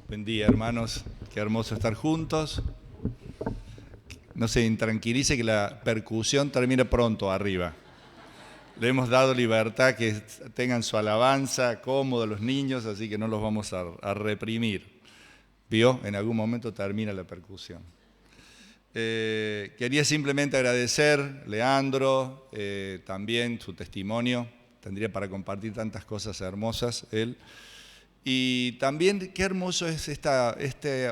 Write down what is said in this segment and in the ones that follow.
Buen día, hermanos. Qué hermoso estar juntos. No se intranquilice que la percusión termina pronto arriba. Le hemos dado libertad que tengan su alabanza cómodo los niños, así que no los vamos a reprimir. ¿Vio? En algún momento termina la percusión. Quería simplemente agradecer, Leandro, también su testimonio. Tendría para compartir tantas cosas hermosas él. Y también qué hermoso es esta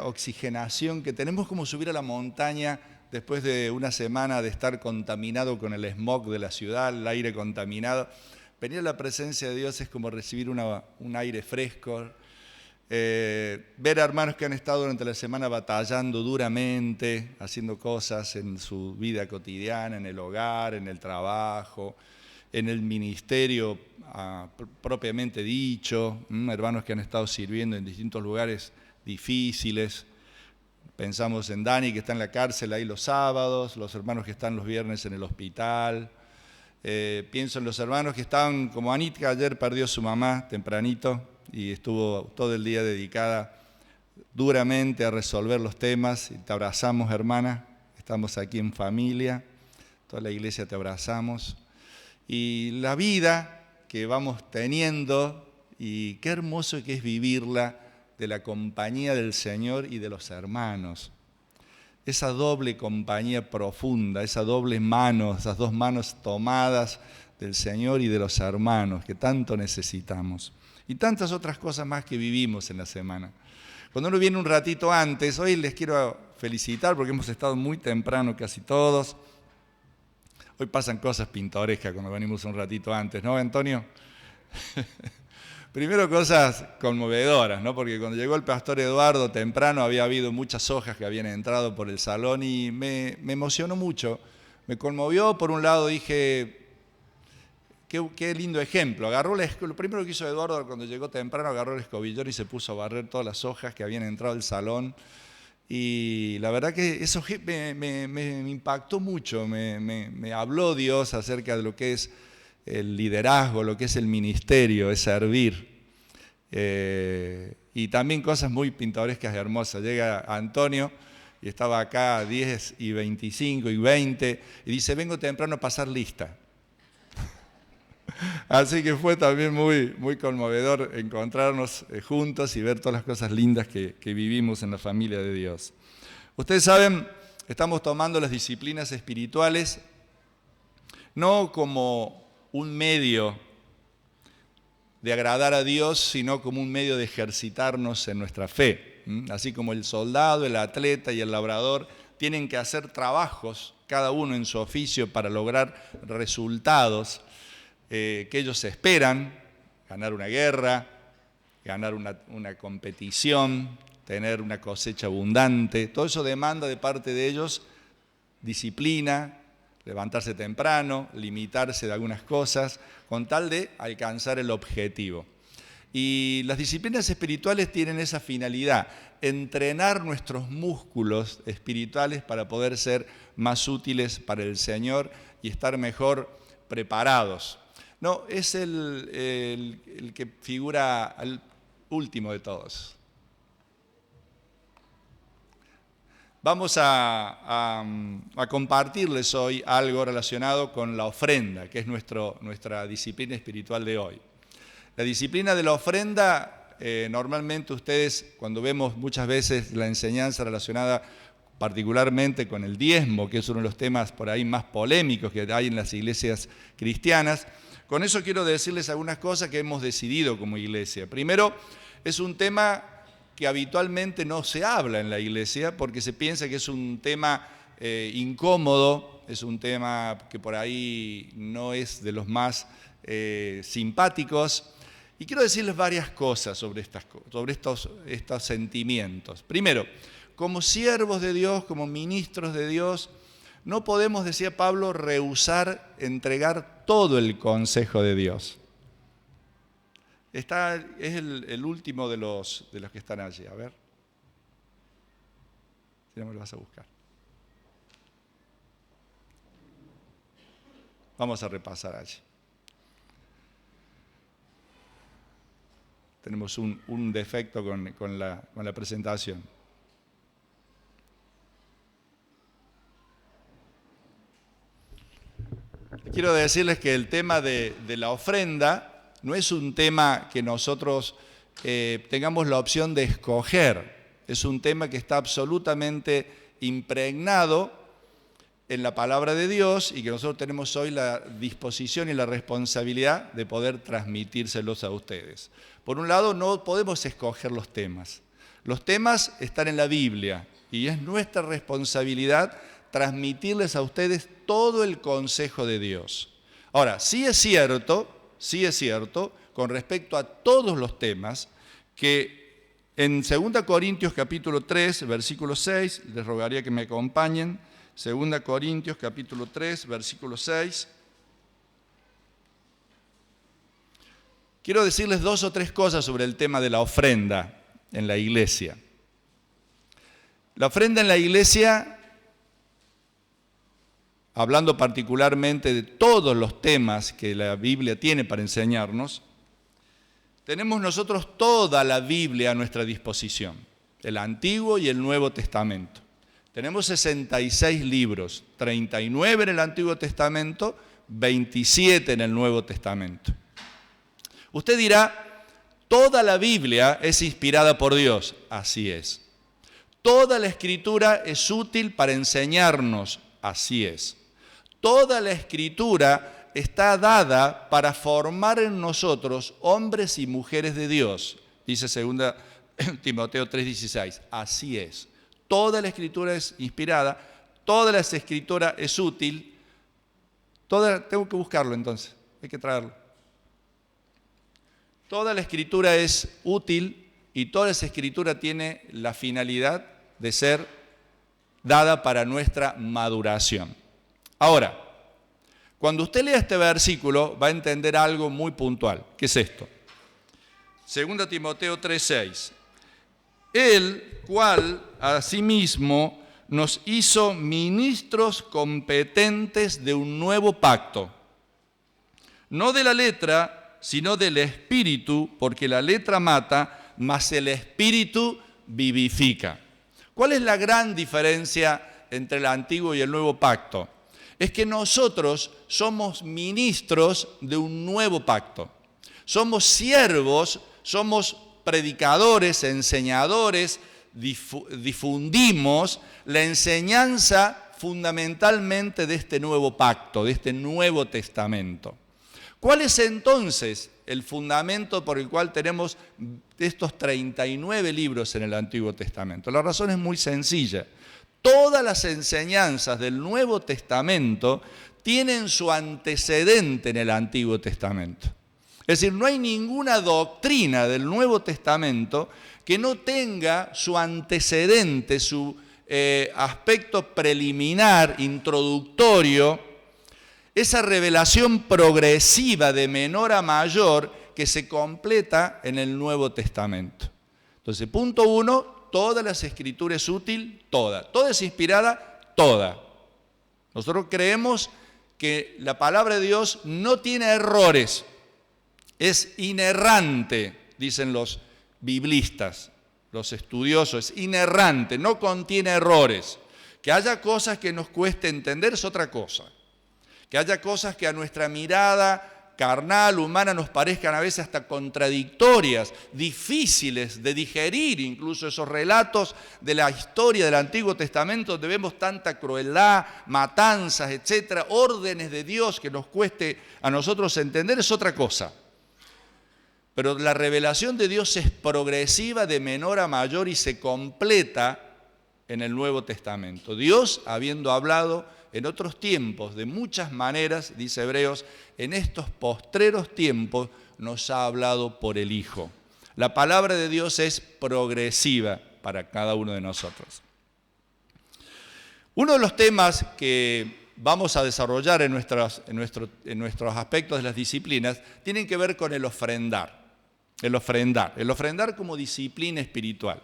oxigenación que tenemos, como subir a la montaña después de una semana de estar contaminado con el smog de la ciudad, el aire contaminado. Venir a la presencia de Dios es como recibir un aire fresco. Ver a hermanos que han estado durante la semana batallando duramente, haciendo cosas en su vida cotidiana, en el hogar, en el trabajo, en el ministerio propiamente dicho, hermanos que han estado sirviendo en distintos lugares difíciles. Pensamos en Dani, que está en la cárcel ahí los sábados, los hermanos que están los viernes en el hospital. Pienso en los hermanos que estaban, como Anita, ayer perdió a su mamá tempranito y estuvo todo el día dedicada duramente a resolver los temas. Y te abrazamos, hermana, estamos aquí en familia, toda la iglesia te abrazamos. Y la vida que vamos teniendo, y qué hermoso que es vivirla de la compañía del Señor y de los hermanos. Esa doble compañía profunda, esa doble mano, esas dos manos tomadas del Señor y de los hermanos que tanto necesitamos. Y tantas otras cosas más que vivimos en la semana. Cuando uno viene un ratito antes, hoy les quiero felicitar porque hemos estado muy temprano casi todos. Hoy pasan cosas pintorescas cuando venimos un ratito antes, ¿no, Antonio? Primero cosas conmovedoras, ¿no? Porque cuando llegó el pastor Eduardo temprano había habido muchas hojas que habían entrado por el salón y me emocionó mucho. Me conmovió, por un lado dije, qué lindo ejemplo. Lo primero que hizo Eduardo cuando llegó temprano, agarró el escobillón y se puso a barrer todas las hojas que habían entrado al salón. Y la verdad que eso me impactó mucho, me habló Dios acerca de lo que es el liderazgo, lo que es el ministerio, es servir. Y también cosas muy pintorescas y hermosas. Llega Antonio y estaba acá a 10 y 25 y 20 y dice, vengo temprano a pasar lista. Así que fue también muy conmovedor encontrarnos juntos y ver todas las cosas lindas que vivimos en la familia de Dios. Ustedes saben, estamos tomando las disciplinas espirituales no como un medio de agradar a Dios, sino como un medio de ejercitarnos en nuestra fe. Así como el soldado, el atleta y el labrador tienen que hacer trabajos, cada uno en su oficio, para lograr resultados que ellos esperan, ganar una guerra, ganar una competición, tener una cosecha abundante. Todo eso demanda de parte de ellos disciplina, levantarse temprano, limitarse de algunas cosas, con tal de alcanzar el objetivo. Y las disciplinas espirituales tienen esa finalidad, entrenar nuestros músculos espirituales para poder ser más útiles para el Señor y estar mejor preparados. No, es el que figura al último de todos. Vamos a compartirles hoy algo relacionado con la ofrenda, que es nuestra disciplina espiritual de hoy. La disciplina de la ofrenda, normalmente ustedes, cuando vemos muchas veces la enseñanza relacionada particularmente con el diezmo, que es uno de los temas por ahí más polémicos que hay en las iglesias cristianas, con eso quiero decirles algunas cosas que hemos decidido como iglesia. Primero, es un tema que habitualmente no se habla en la iglesia porque se piensa que es un tema incómodo, es un tema que por ahí no es de los más simpáticos. Y quiero decirles varias cosas sobre estos sentimientos. Primero, como siervos de Dios, como ministros de Dios, no podemos, decía Pablo, rehusar entregar todo el consejo de Dios. Es el último de los que están allí. A ver. Si no me lo vas a buscar. Vamos a repasar allí. tenemos un defecto con la presentación. Quiero decirles que el tema de la ofrenda no es un tema que nosotros tengamos la opción de escoger. Es un tema que está absolutamente impregnado en la palabra de Dios y que nosotros tenemos hoy la disposición y la responsabilidad de poder transmitírselos a ustedes. Por un lado, no podemos escoger los temas. Los temas están en la Biblia y es nuestra responsabilidad transmitirles a ustedes todo el consejo de Dios. Ahora, sí es cierto, con respecto a todos los temas, que en 2 Corintios capítulo 3, versículo 6, les rogaría que me acompañen, 2 Corintios capítulo 3, versículo 6. Quiero decirles 2 o 3 cosas sobre el tema de la ofrenda en la iglesia. La ofrenda en la iglesia, hablando particularmente de todos los temas que la Biblia tiene para enseñarnos, tenemos nosotros toda la Biblia a nuestra disposición, el Antiguo y el Nuevo Testamento. Tenemos 66 libros, 39 en el Antiguo Testamento, 27 en el Nuevo Testamento. Usted dirá, toda la Biblia es inspirada por Dios. Así es. Toda la Escritura es útil para enseñarnos. Así es. Toda la Escritura está dada para formar en nosotros hombres y mujeres de Dios. Dice 2 Timoteo 3:16. Así es. Toda la Escritura es inspirada, toda la Escritura es útil. Tengo que buscarlo entonces, hay que traerlo. Toda la Escritura es útil y toda esa Escritura tiene la finalidad de ser dada para nuestra maduración. Ahora, cuando usted lea este versículo va a entender algo muy puntual. ¿Qué es esto? 2 Timoteo 3:6. El cual asimismo nos hizo ministros competentes de un nuevo pacto, no de la letra, sino del Espíritu, porque la letra mata, mas el Espíritu vivifica. ¿Cuál es la gran diferencia entre el Antiguo y el Nuevo Pacto? Es que nosotros somos ministros de un nuevo pacto. Somos siervos, somos predicadores, enseñadores, difundimos la enseñanza fundamentalmente de este nuevo pacto, de este Nuevo Testamento. ¿Cuál es entonces el fundamento por el cual tenemos estos 39 libros en el Antiguo Testamento? La razón es muy sencilla. Todas las enseñanzas del Nuevo Testamento tienen su antecedente en el Antiguo Testamento. Es decir, no hay ninguna doctrina del Nuevo Testamento que no tenga su antecedente, su aspecto preliminar, introductorio, esa revelación progresiva de menor a mayor que se completa en el Nuevo Testamento. Entonces, punto 1, toda la Escritura es útil, toda es inspirada, toda. Nosotros creemos que la palabra de Dios no tiene errores. Es inerrante, dicen los biblistas, los estudiosos, es inerrante, no contiene errores. Que haya cosas que nos cueste entender es otra cosa. Que haya cosas que a nuestra mirada carnal, humana, nos parezcan a veces hasta contradictorias, difíciles de digerir, incluso esos relatos de la historia del Antiguo Testamento donde vemos tanta crueldad, matanzas, etcétera, órdenes de Dios que nos cueste a nosotros entender, es otra cosa. Pero la revelación de Dios es progresiva de menor a mayor y se completa en el Nuevo Testamento. Dios, habiendo hablado en otros tiempos de muchas maneras, dice Hebreos, en estos postreros tiempos nos ha hablado por el Hijo. La palabra de Dios es progresiva para cada uno de nosotros. Uno de los temas que vamos a desarrollar en nuestros aspectos de las disciplinas tienen que ver con el ofrendar. El ofrendar como disciplina espiritual.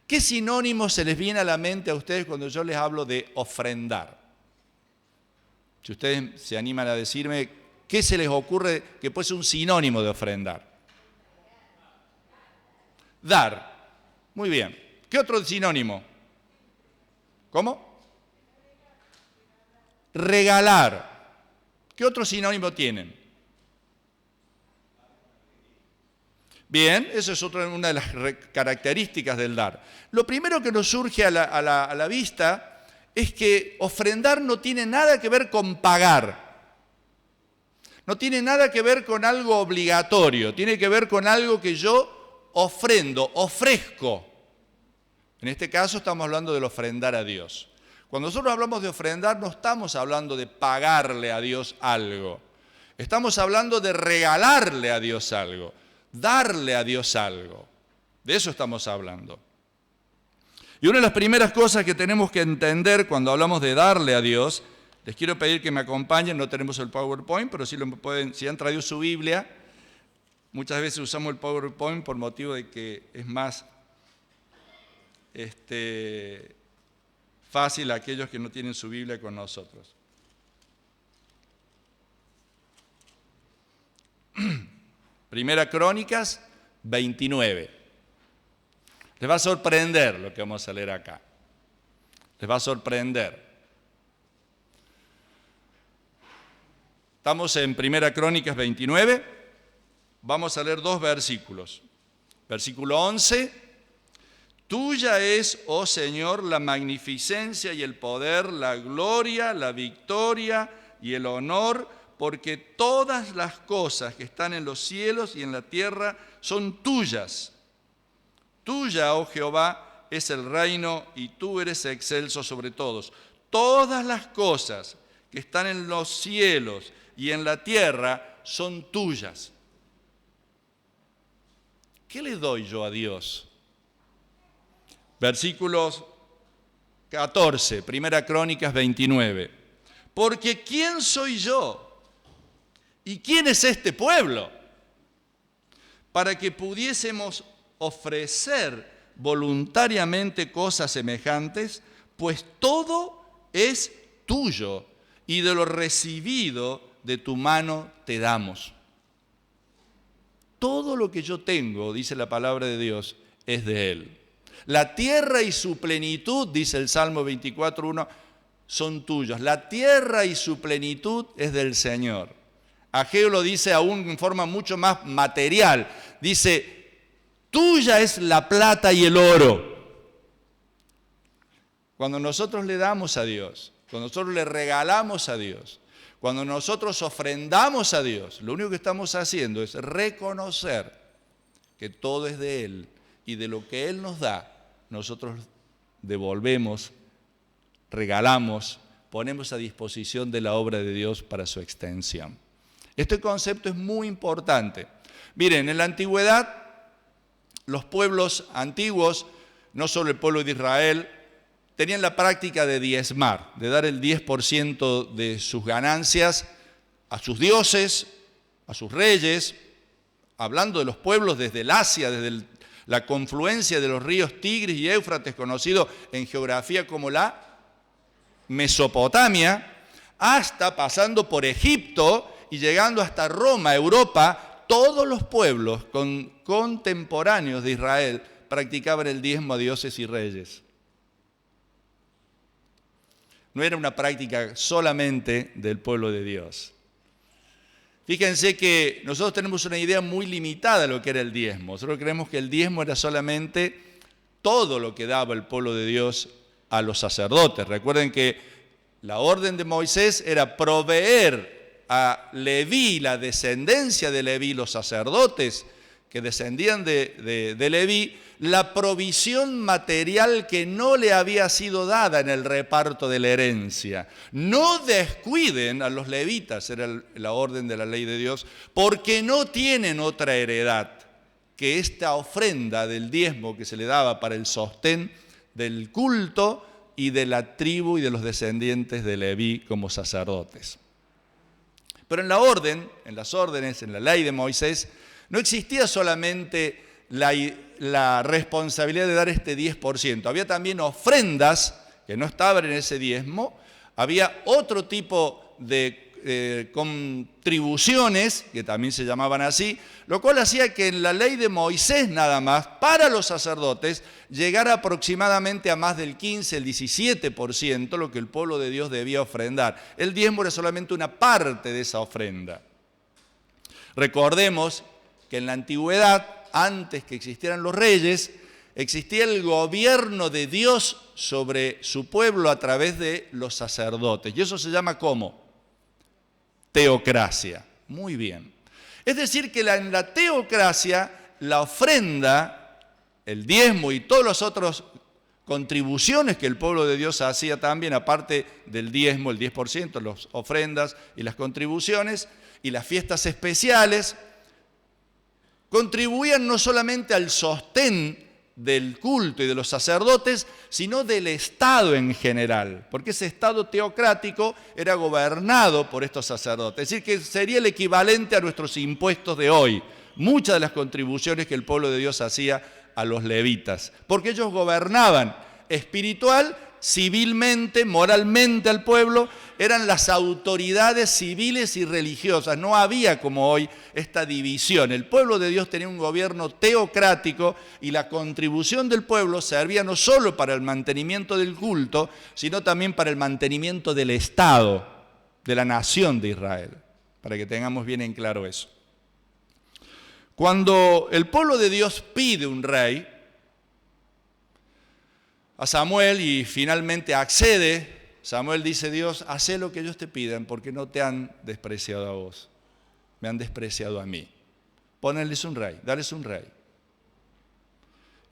¿Qué sinónimos se les viene a la mente a ustedes cuando yo les hablo de ofrendar? Si ustedes se animan a decirme, ¿qué se les ocurre que puede ser un sinónimo de ofrendar? Dar. Muy bien. ¿Qué otro sinónimo? ¿Cómo? Regalar. ¿Qué otro sinónimo tienen? Bien, eso es una de las características del dar. Lo primero que nos surge a la vista es que ofrendar no tiene nada que ver con pagar. No tiene nada que ver con algo obligatorio. Tiene que ver con algo que yo ofrendo, ofrezco. En este caso estamos hablando del ofrendar a Dios. Cuando nosotros hablamos de ofrendar, no estamos hablando de pagarle a Dios algo. Estamos hablando de regalarle a Dios algo. Darle a Dios algo. De eso estamos hablando. Y una de las primeras cosas que tenemos que entender cuando hablamos de darle a Dios, les quiero pedir que me acompañen, no tenemos el PowerPoint, pero si han traído su Biblia, muchas veces usamos el PowerPoint por motivo de que es más fácil a aquellos que no tienen su Biblia con nosotros. Primera Crónicas 29. Les va a sorprender lo que vamos a leer acá. Les va a sorprender. Estamos en Primera Crónicas 29. Vamos a leer 2 versículos. Versículo 11. Tuya es, oh Señor, la magnificencia y el poder, la gloria, la victoria y el honor, porque todas las cosas que están en los cielos y en la tierra son tuyas. Tuya, oh Jehová, es el reino y tú eres excelso sobre todos. Todas las cosas que están en los cielos y en la tierra son tuyas. ¿Qué le doy yo a Dios? Versículos 14, Primera Crónicas 29. Porque ¿quién soy yo? ¿Y quién es este pueblo? Para que pudiésemos ofrecer voluntariamente cosas semejantes, pues todo es tuyo y de lo recibido de tu mano te damos. Todo lo que yo tengo, dice la palabra de Dios, es de Él. La tierra y su plenitud, dice el Salmo 24:1, son tuyos. La tierra y su plenitud es del Señor. Ageo lo dice aún en forma mucho más material. Dice, tuya es la plata y el oro. Cuando nosotros le damos a Dios, cuando nosotros le regalamos a Dios, cuando nosotros ofrendamos a Dios, lo único que estamos haciendo es reconocer que todo es de Él y de lo que Él nos da, nosotros devolvemos, regalamos, ponemos a disposición de la obra de Dios para su extensión. Este concepto es muy importante. Miren, en la antigüedad, los pueblos antiguos, no solo el pueblo de Israel, tenían la práctica de diezmar, de dar el 10% de sus ganancias a sus dioses, a sus reyes, hablando de los pueblos desde el Asia, desde la confluencia de los ríos Tigris y Éufrates, conocido en geografía como la Mesopotamia, hasta pasando por Egipto y llegando hasta Roma, Europa. Todos los pueblos contemporáneos de Israel practicaban el diezmo a dioses y reyes. No era una práctica solamente del pueblo de Dios. Fíjense que nosotros tenemos una idea muy limitada de lo que era el diezmo. Nosotros creemos que el diezmo era solamente todo lo que daba el pueblo de Dios a los sacerdotes. Recuerden que la orden de Moisés era proveer a Leví, la descendencia de Leví, los sacerdotes que descendían de Leví, la provisión material que no le había sido dada en el reparto de la herencia. No descuiden a los levitas, era la orden de la ley de Dios, porque no tienen otra heredad que esta ofrenda del diezmo que se le daba para el sostén del culto y de la tribu y de los descendientes de Leví como sacerdotes. Pero en las órdenes, en la ley de Moisés, no existía solamente la responsabilidad de dar este 10%. Había también ofrendas que no estaban en ese diezmo. Había otro tipo de contribuciones, que también se llamaban así, lo cual hacía que en la ley de Moisés nada más, para los sacerdotes, llegara aproximadamente a más del 15, el 17%, lo que el pueblo de Dios debía ofrendar. El diezmo era solamente una parte de esa ofrenda. Recordemos que en la antigüedad, antes que existieran los reyes, existía el gobierno de Dios sobre su pueblo a través de los sacerdotes. Y eso se llama ¿cómo? Teocracia. Muy bien. Es decir, que en la teocracia, la ofrenda, el diezmo y todas las otras contribuciones que el pueblo de Dios hacía también, aparte del diezmo, el 10%, las ofrendas y las contribuciones y las fiestas especiales, contribuían no solamente al sostén del culto y de los sacerdotes, sino del Estado en general, porque ese Estado teocrático era gobernado por estos sacerdotes, es decir, que sería el equivalente a nuestros impuestos de hoy, muchas de las contribuciones que el pueblo de Dios hacía a los levitas, porque ellos gobernaban espiritual, civilmente, moralmente al pueblo, eran las autoridades civiles y religiosas. No había como hoy esta división. El pueblo de Dios tenía un gobierno teocrático y la contribución del pueblo servía no solo para el mantenimiento del culto, sino también para el mantenimiento del Estado, de la nación de Israel, para que tengamos bien en claro eso. Cuando el pueblo de Dios pide un rey a Samuel y finalmente accede, Samuel dice: Dios, haz lo que ellos te pidan porque no te han despreciado a vos, me han despreciado a mí. Ponles un rey, dales un rey.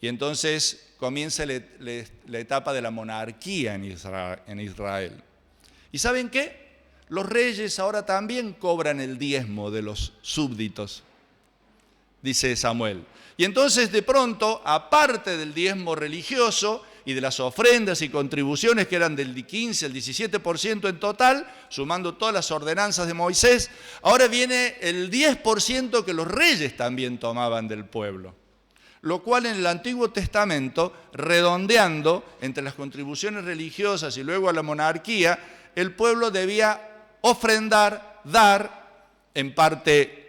Y entonces comienza la etapa de la monarquía en Israel. ¿Y saben qué? Los reyes ahora también cobran el diezmo de los súbditos, dice Samuel. Y entonces de pronto, aparte del diezmo religioso y de las ofrendas y contribuciones que eran del 15 al 17% en total, sumando todas las ordenanzas de Moisés, ahora viene el 10% que los reyes también tomaban del pueblo. Lo cual en el Antiguo Testamento, redondeando entre las contribuciones religiosas y luego a la monarquía, el pueblo debía ofrendar, dar, en parte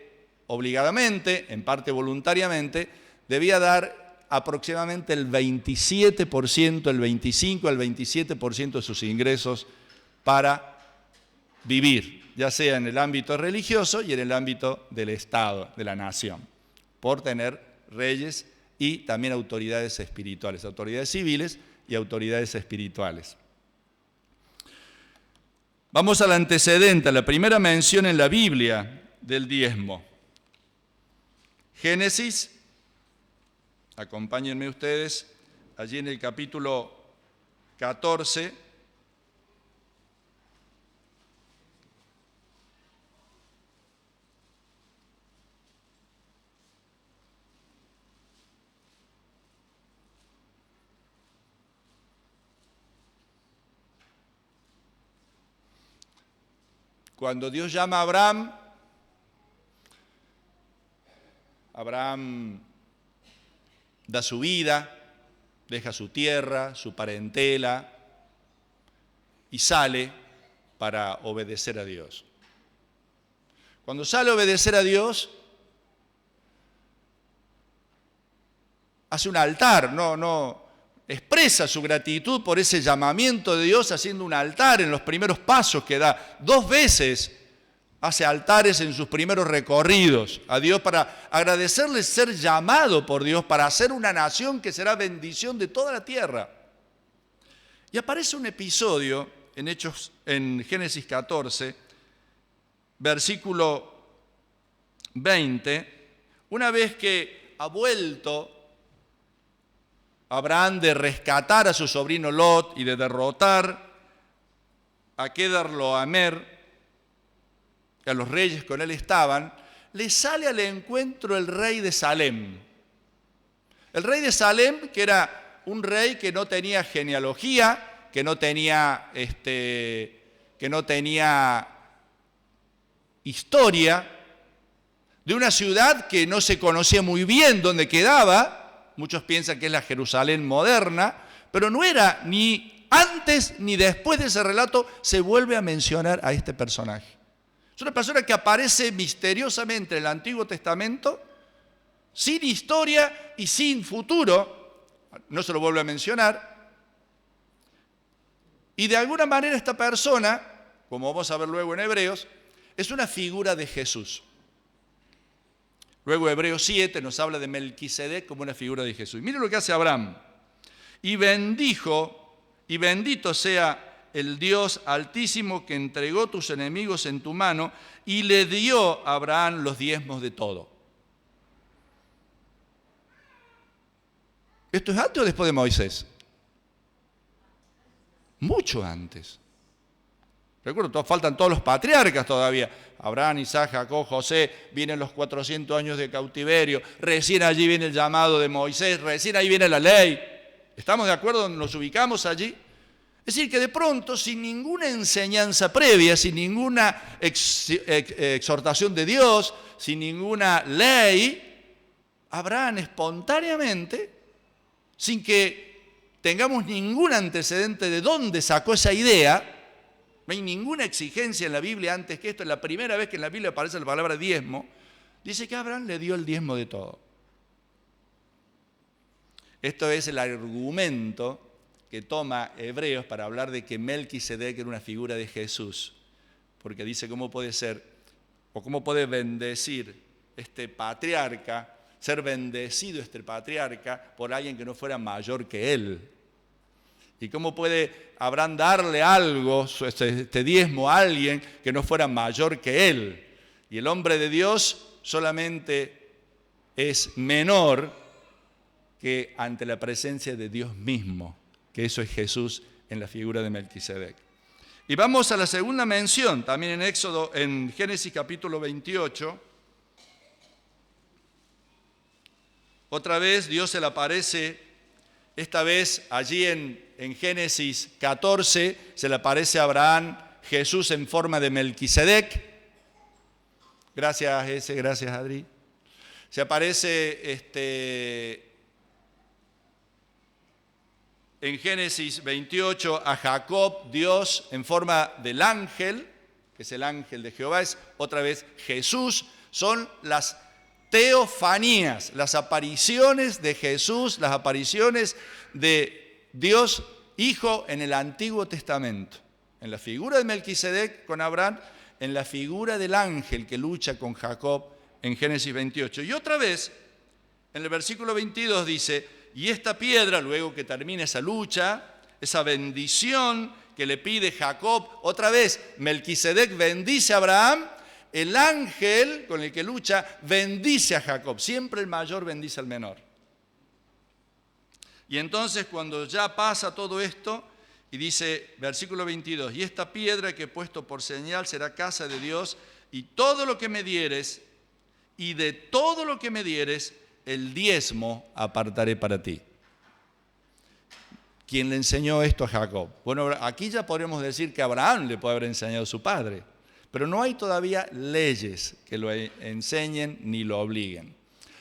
obligadamente, en parte voluntariamente, debía dar aproximadamente el 27%, el 25 al 27% de sus ingresos para vivir, ya sea en el ámbito religioso y en el ámbito del Estado, de la nación, por tener reyes y también autoridades espirituales, autoridades civiles y autoridades espirituales. Vamos al antecedente, a la primera mención en la Biblia del diezmo. Génesis, acompáñenme ustedes, allí en el capítulo 14, cuando Dios llama a Abraham, Abraham da su vida, deja su tierra, su parentela y sale para obedecer a Dios. Cuando sale a obedecer a Dios, hace un altar, no expresa su gratitud por ese llamamiento de Dios haciendo un altar en los primeros pasos que da. 2 veces hace altares en sus primeros recorridos a Dios para agradecerle ser llamado por Dios para hacer una nación que será bendición de toda la tierra. Y aparece un episodio en Génesis 14, versículo 20, una vez que ha vuelto Abraham de rescatar a su sobrino Lot y de derrotar a Kedorlaomer, que a los reyes con él estaban, le sale al encuentro el rey de Salem. El rey de Salem, que era un rey que no tenía genealogía, que no tenía historia, de una ciudad que no se conocía muy bien dónde quedaba. Muchos piensan que es la Jerusalén moderna, pero no era ni antes ni después de ese relato se vuelve a mencionar a este personaje. Es una persona que aparece misteriosamente en el Antiguo Testamento, sin historia y sin futuro, no se lo vuelvo a mencionar, y de alguna manera esta persona, como vamos a ver luego en Hebreos, es una figura de Jesús. Luego Hebreos 7 nos habla de Melquisedec como una figura de Jesús. Miren lo que hace Abraham. Y bendijo, y bendito sea el Dios altísimo que entregó tus enemigos en tu mano y le dio a Abraham los diezmos de todo. ¿Esto es antes o después de Moisés? Mucho antes. Recuerdo, faltan todos los patriarcas todavía. Abraham, Isaac, Jacob, José, vienen los 400 años de cautiverio, recién allí viene el llamado de Moisés, recién ahí viene la ley. ¿Estamos de acuerdo? ¿Nos ubicamos allí? Es decir, que de pronto, sin ninguna enseñanza previa, sin ninguna exhortación de Dios, sin ninguna ley, Abraham espontáneamente, sin que tengamos ningún antecedente de dónde sacó esa idea, no hay ninguna exigencia en la Biblia antes que esto, es la primera vez que en la Biblia aparece la palabra diezmo, dice que Abraham le dio el diezmo de todo. Esto es el argumento que toma Hebreos para hablar de que Melquisedec era una figura de Jesús, porque dice cómo puede ser, o cómo puede bendecir este patriarca, ser bendecido este patriarca por alguien que no fuera mayor que él. ¿Y cómo puede Abraham darle algo, este diezmo, a alguien que no fuera mayor que él? Y el hombre de Dios solamente es menor que ante la presencia de Dios mismo, que eso es Jesús en la figura de Melquisedec. Y vamos a la segunda mención, también en Génesis capítulo 28. Otra vez Dios se le aparece, esta vez allí en Génesis 14, se le aparece a Abraham Jesús en forma de Melquisedec. Gracias, gracias, Adri. Se aparece en Génesis 28 a Jacob, Dios en forma del ángel, que es el ángel de Jehová, es otra vez Jesús. Son las teofanías, las apariciones de Jesús, las apariciones de Dios Hijo en el Antiguo Testamento. En la figura de Melquisedec con Abraham, en la figura del ángel que lucha con Jacob en Génesis 28. Y otra vez, en el versículo 22 dice, y esta piedra, luego que termina esa lucha, esa bendición que le pide Jacob, otra vez Melquisedec bendice a Abraham, el ángel con el que lucha bendice a Jacob. Siempre el mayor bendice al menor. Y entonces cuando ya pasa todo esto, y dice, versículo 22, y esta piedra que he puesto por señal será casa de Dios, y todo lo que me dieres, y de todo lo que me dieres, el diezmo apartaré para ti. ¿Quién le enseñó esto a Jacob? Bueno, aquí ya podemos decir que Abraham le puede haber enseñado a su padre, pero no hay todavía leyes que lo enseñen ni lo obliguen.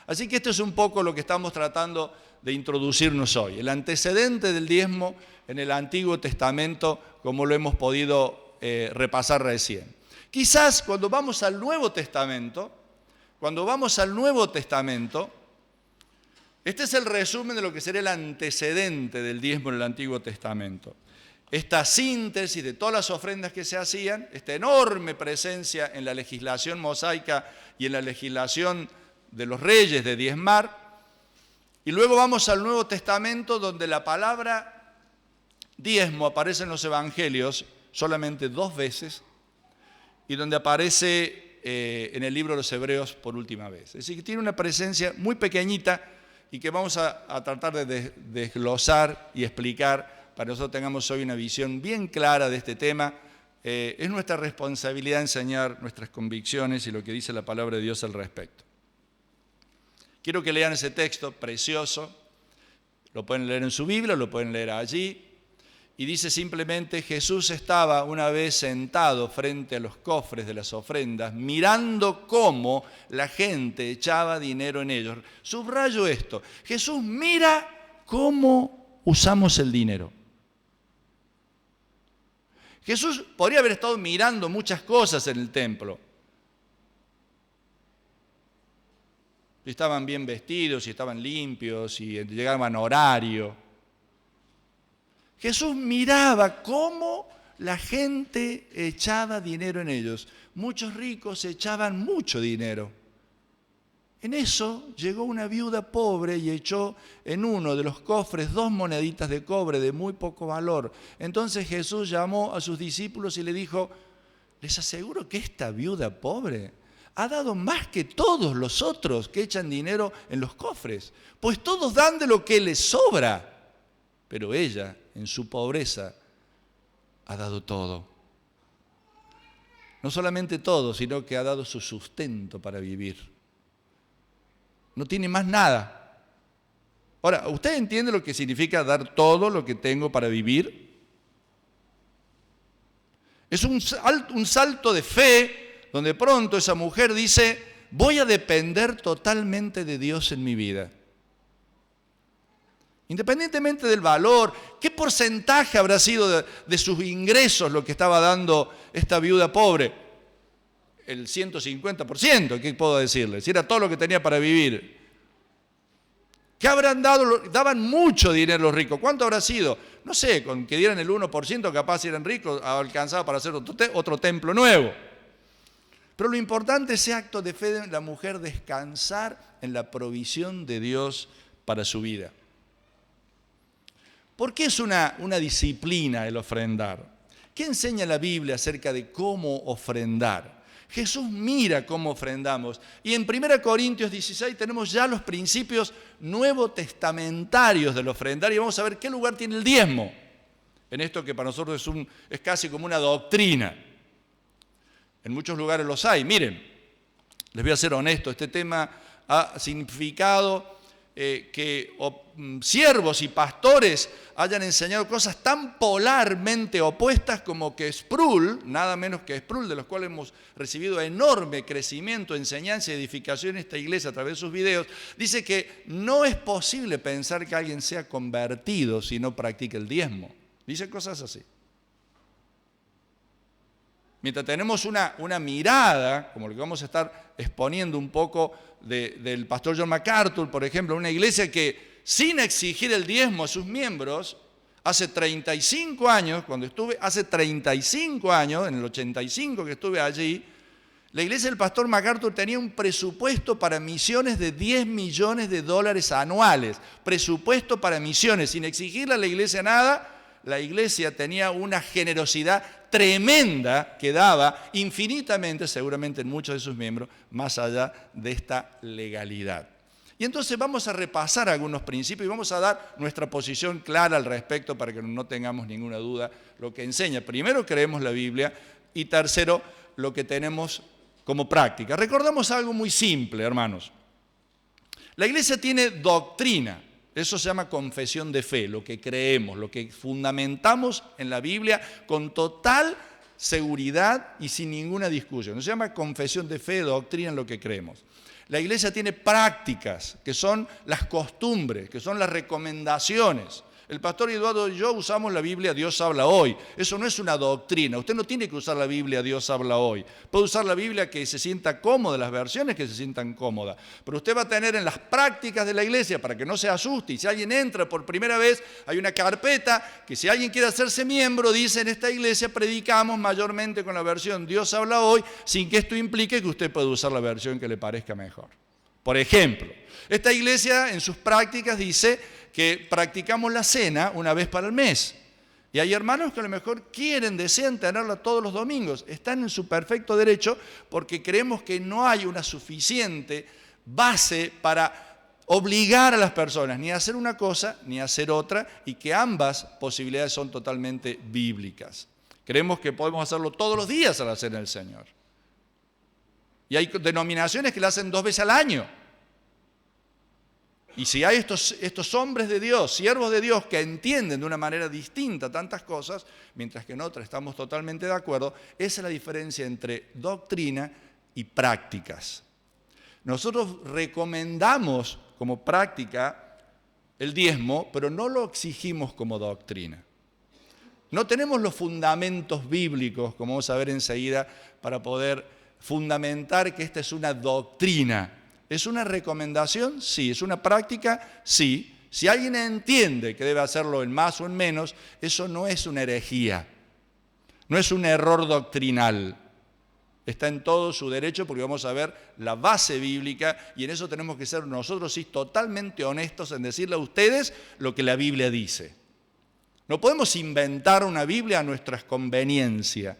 Así que esto es un poco lo que estamos tratando de introducirnos hoy. El antecedente del diezmo en el Antiguo Testamento, como lo hemos podido repasar recién. Quizás cuando vamos al Nuevo Testamento, este es el resumen de lo que sería el antecedente del diezmo en el Antiguo Testamento. Esta síntesis de todas las ofrendas que se hacían, esta enorme presencia en la legislación mosaica y en la legislación de los reyes de diezmar. Y luego vamos al Nuevo Testamento, donde la palabra diezmo aparece en los evangelios solamente 2 veces y donde aparece en el libro de los Hebreos por última vez. Es decir, que tiene una presencia muy pequeñita y que vamos a tratar de desglosar y explicar para que nosotros tengamos hoy una visión bien clara de este tema. Es nuestra responsabilidad enseñar nuestras convicciones y lo que dice la palabra de Dios al respecto. Quiero que lean ese texto precioso, lo pueden leer en su Biblia, lo pueden leer allí, y dice simplemente, Jesús estaba una vez sentado frente a los cofres de las ofrendas, mirando cómo la gente echaba dinero en ellos. Subrayo esto, Jesús mira cómo usamos el dinero. Jesús podría haber estado mirando muchas cosas en el templo. si estaban bien vestidos, si estaban limpios, si llegaban a horario. Jesús miraba cómo la gente echaba dinero en ellos. Muchos ricos echaban mucho dinero. En eso llegó una viuda pobre y echó en uno de los cofres 2 moneditas de cobre de muy poco valor. Entonces Jesús llamó a sus discípulos y le dijo: les aseguro que esta viuda pobre ha dado más que todos los otros que echan dinero en los cofres, pues todos dan de lo que les sobra, pero ella, en su pobreza, ha dado todo. No solamente todo, sino que ha dado su sustento para vivir. No tiene más nada. Ahora, ¿usted entiende lo que significa dar todo lo que tengo para vivir? Es un salto de fe donde pronto esa mujer dice: voy a depender totalmente de Dios en mi vida. Independientemente del valor, ¿qué porcentaje habrá sido de sus ingresos lo que estaba dando esta viuda pobre? El 150%, ¿qué puedo decirle? Si era todo lo que tenía para vivir. ¿Qué habrán dado? Daban mucho dinero los ricos. ¿Cuánto habrá sido? No sé, con que dieran el 1%, capaz si eran ricos, alcanzaba para hacer otro templo nuevo. Pero lo importante es ese acto de fe de la mujer, descansar en la provisión de Dios para su vida. ¿Por qué es una disciplina el ofrendar? ¿Qué enseña la Biblia acerca de cómo ofrendar? Jesús mira cómo ofrendamos. Y en 1 Corintios 16 tenemos ya los principios nuevo testamentarios del ofrendar y vamos a ver qué lugar tiene el diezmo en esto que para nosotros es casi como una doctrina. En muchos lugares los hay. Miren, les voy a ser honesto, este tema ha significado que siervos y pastores hayan enseñado cosas tan polarmente opuestas como que Sproul, nada menos que Sproul, de los cuales hemos recibido enorme crecimiento, enseñanza y edificación en esta iglesia a través de sus videos, dice que no es posible pensar que alguien sea convertido si no practica el diezmo. Dice cosas así. Mientras tenemos una mirada, como lo que vamos a estar exponiendo un poco del pastor John MacArthur, por ejemplo, una iglesia que sin exigir el diezmo a sus miembros, hace 35 años, hace 35 años, en el 85 que estuve allí, la iglesia del pastor MacArthur tenía un presupuesto para misiones de $10 millones anuales. Presupuesto para misiones, sin exigirle a la iglesia nada. La iglesia tenía una generosidad tremenda que daba infinitamente, seguramente en muchos de sus miembros, más allá de esta legalidad. Y entonces vamos a repasar algunos principios y vamos a dar nuestra posición clara al respecto para que no tengamos ninguna duda lo que enseña. Primero, creemos la Biblia y tercero, lo que tenemos como práctica. Recordamos algo muy simple, hermanos. La iglesia tiene doctrina. Eso se llama confesión de fe, lo que creemos, lo que fundamentamos en la Biblia con total seguridad y sin ninguna discusión. Se llama confesión de fe, doctrina en lo que creemos. La iglesia tiene prácticas, que son las costumbres, que son las recomendaciones. El pastor Eduardo y yo usamos la Biblia Dios habla hoy. Eso no es una doctrina. Usted no tiene que usar la Biblia Dios habla hoy. Puede usar la Biblia que se sienta cómoda, las versiones que se sientan cómodas. Pero usted va a tener en las prácticas de la iglesia, para que no se asuste, y si alguien entra por primera vez, hay una carpeta que si alguien quiere hacerse miembro, dice: en esta iglesia predicamos mayormente con la versión Dios habla hoy, sin que esto implique que usted pueda usar la versión que le parezca mejor. Por ejemplo, esta iglesia en sus prácticas dice que practicamos la cena una vez para el mes. Y hay hermanos que a lo mejor desean tenerla todos los domingos. Están en su perfecto derecho porque creemos que no hay una suficiente base para obligar a las personas ni a hacer una cosa ni a hacer otra y que ambas posibilidades son totalmente bíblicas. Creemos que podemos hacerlo todos los días a la cena del Señor. Y hay denominaciones que la hacen 2 veces al año. Y si hay estos hombres de Dios, siervos de Dios, que entienden de una manera distinta tantas cosas, mientras que en otras estamos totalmente de acuerdo, esa es la diferencia entre doctrina y prácticas. Nosotros recomendamos como práctica el diezmo, pero no lo exigimos como doctrina. No tenemos los fundamentos bíblicos, como vamos a ver enseguida, para poder fundamentar que esta es una doctrina. ¿Es una recomendación? Sí. ¿Es una práctica? Sí. Si alguien entiende que debe hacerlo en más o en menos, eso no es una herejía, no es un error doctrinal. Está en todo su derecho porque vamos a ver la base bíblica y en eso tenemos que ser nosotros sí totalmente honestos en decirle a ustedes lo que la Biblia dice. No podemos inventar una Biblia a nuestra conveniencia.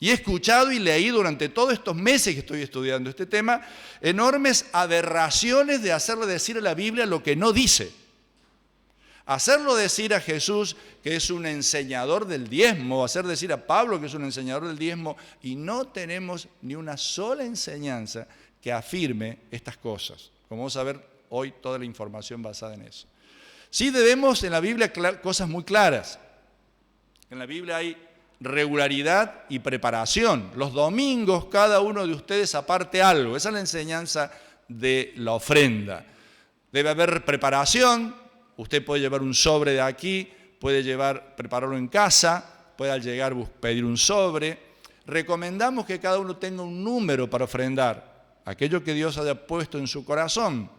Y he escuchado y leído durante todos estos meses que estoy estudiando este tema enormes aberraciones de hacerle decir a la Biblia lo que no dice. Hacerlo decir a Jesús que es un enseñador del diezmo, hacer decir a Pablo que es un enseñador del diezmo, y no tenemos ni una sola enseñanza que afirme estas cosas. Como vamos a ver hoy, toda la información basada en eso. Sí debemos en la Biblia cosas muy claras. En la Biblia hay regularidad y preparación. Los domingos cada uno de ustedes aparte algo. Esa es la enseñanza de la ofrenda. Debe haber preparación. Usted puede llevar un sobre de aquí, puede prepararlo en casa, puede al llegar pedir un sobre. Recomendamos que cada uno tenga un número para ofrendar, aquello que Dios haya puesto en su corazón.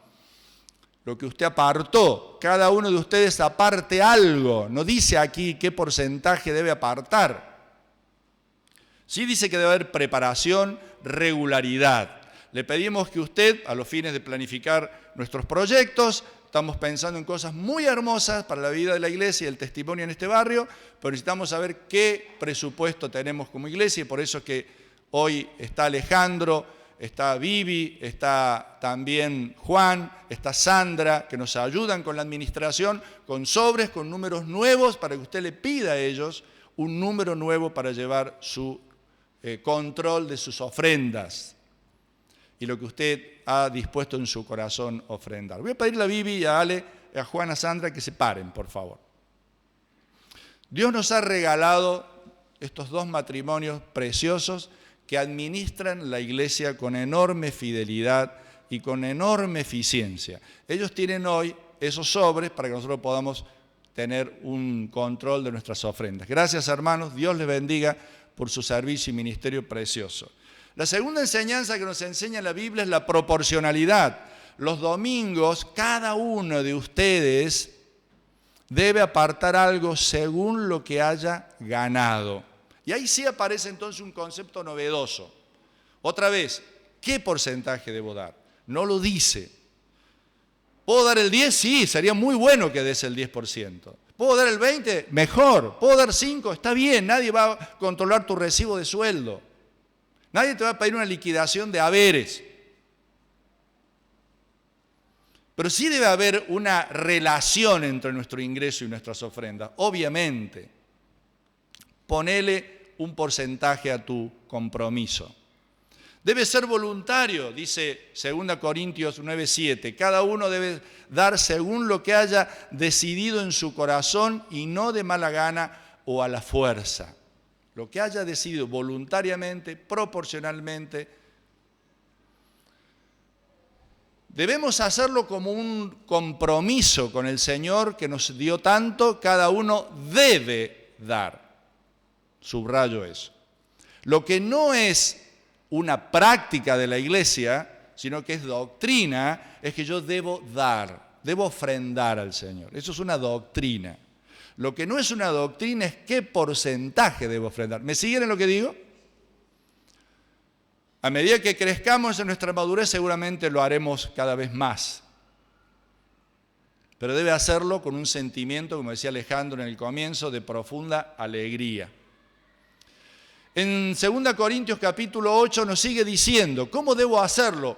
Lo que usted apartó, cada uno de ustedes aparte algo. No dice aquí qué porcentaje debe apartar. Sí dice que debe haber preparación, regularidad. Le pedimos que usted, a los fines de planificar nuestros proyectos, estamos pensando en cosas muy hermosas para la vida de la iglesia y el testimonio en este barrio, pero necesitamos saber qué presupuesto tenemos como iglesia y por eso es que hoy está Alejandro, está Vivi, está también Juan, está Sandra, que nos ayudan con la administración, con sobres, con números nuevos, para que usted le pida a ellos un número nuevo para llevar su control de sus ofrendas y lo que usted ha dispuesto en su corazón ofrendar. Voy a pedirle a Vivi, a Ale, a Juan, a Sandra que se paren, por favor. Dios nos ha regalado estos dos matrimonios preciosos que administran la iglesia con enorme fidelidad y con enorme eficiencia. Ellos tienen hoy esos sobres para que nosotros podamos tener un control de nuestras ofrendas. Gracias, hermanos. Dios les bendiga por su servicio y ministerio precioso. La segunda enseñanza que nos enseña la Biblia es la proporcionalidad. Los domingos, cada uno de ustedes debe apartar algo según lo que haya ganado. Y ahí sí aparece entonces un concepto novedoso. Otra vez, ¿qué porcentaje debo dar? No lo dice. ¿Puedo dar el 10? Sí, sería muy bueno que des el 10%. ¿Puedo dar el 20%? Mejor. ¿Puedo dar 5%? Está bien, nadie va a controlar tu recibo de sueldo. Nadie te va a pedir una liquidación de haberes. Pero sí debe haber una relación entre nuestro ingreso y nuestras ofrendas. Obviamente, ponele un porcentaje a tu compromiso. Debe ser voluntario, dice 2 Corintios 9:7. Cada uno debe dar según lo que haya decidido en su corazón y no de mala gana o a la fuerza. Lo que haya decidido voluntariamente, proporcionalmente. Debemos hacerlo como un compromiso con el Señor que nos dio tanto, cada uno debe dar. Subrayo eso. Lo que no es una práctica de la iglesia, sino que es doctrina, es que yo debo dar, debo ofrendar al Señor. Eso es una doctrina. Lo que no es una doctrina es qué porcentaje debo ofrendar. ¿Me siguen en lo que digo? A medida que crezcamos en nuestra madurez, seguramente lo haremos cada vez más. Pero debe hacerlo con un sentimiento, como decía Alejandro en el comienzo, de profunda alegría. En 2 Corintios capítulo 8 nos sigue diciendo, ¿cómo debo hacerlo?